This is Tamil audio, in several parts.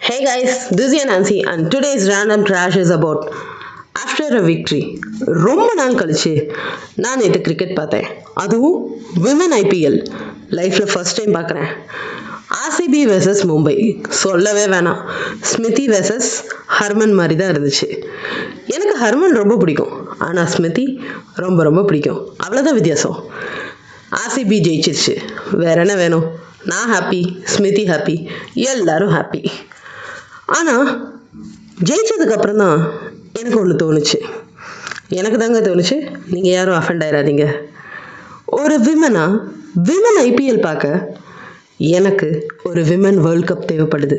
Hey guys, this is Nancy and today's random trash is about after a victory. ரொம்ப நாள் கழிச்சு நான் நேற்று கிரிக்கெட் பார்த்தேன். அதுவும் விமன் ஐபிஎல் லைஃப்ல ஃபர்ஸ்ட் டைம் பார்க்குறேன். ஆர்சிபி வெர்சஸ் மும்பை சொல்லவே வேணாம். ஸ்மிதி வெர்சஸ் ஹர்மன் மாதிரி தான் இருந்துச்சு. எனக்கு ஹர்மன் ரொம்ப பிடிக்கும், ஆனால் ஸ்மிதி ரொம்ப ரொம்ப பிடிக்கும். அவ்வளோதான் வித்தியாசம். ஆர்சிபி ஜெயிச்சிருச்சு, வேற என்ன வேணும்? நான் ஹாப்பி, ஸ்மிதி ஹாப்பி, எல்லாரும் ஹாப்பி. ஆனால் ஜெயிச்சதுக்கு அப்புறம் தான் எனக்கு ஒன்று தோணுச்சு. எனக்கு தாங்க தோணுச்சு, நீங்கள் யாரும் அஃபெண்ட் ஆயிடாதீங்க. ஒரு விமன் ஐபிஎல் பார்க்க எனக்கு ஒரு விமன் வேர்ல்ட் கப் தேவைப்படுது.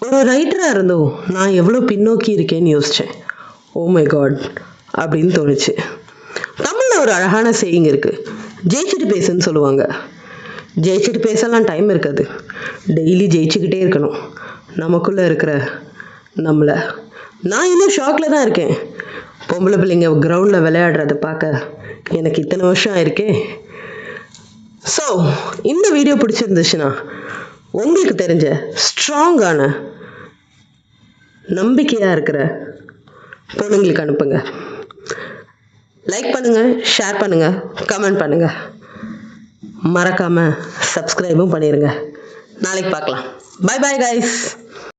ஒரு ரைட்டராக இருந்தும் நான் எவ்வளோ பின்னோக்கி இருக்கேன்னு யோசித்தேன். ஓ மை காட் அப்படின்னு தோணுச்சு. தமிழில் ஒரு அழகான சேயிங் இருக்குது, ஜெயிச்சுட்டு பேசுன்னு சொல்லுவாங்க. ஜெயிச்சுட்டு பேசலாம் டைம் இருக்காது, டெய்லி ஜெயிச்சுக்கிட்டே இருக்கணும். நமக்குள்ளே இருக்கிற நம்மளை நான் இன்னும் ஷாக்கில் தான் இருக்கேன். பொம்பளை பிள்ளைங்க கிரவுண்டில் விளையாடுறத பார்க்க எனக்கு இத்தனை வருஷம் ஆயிருக்கே. ஸோ இந்த வீடியோ பிடிச்சிருந்துச்சுன்னா உங்களுக்கு தெரிஞ்ச ஸ்ட்ராங்கான நம்பிக்கையாக இருக்கிற பொண்ணுங்களுக்கு அனுப்புங்க. லைக் பண்ணுங்கள், ஷேர் பண்ணுங்கள், கமெண்ட் பண்ணுங்கள். மறக்காமல் சப்ஸ்கிரைபும் பண்ணிடுங்க. நாளைக்கு பார்க்கலாம். Bye bye guys.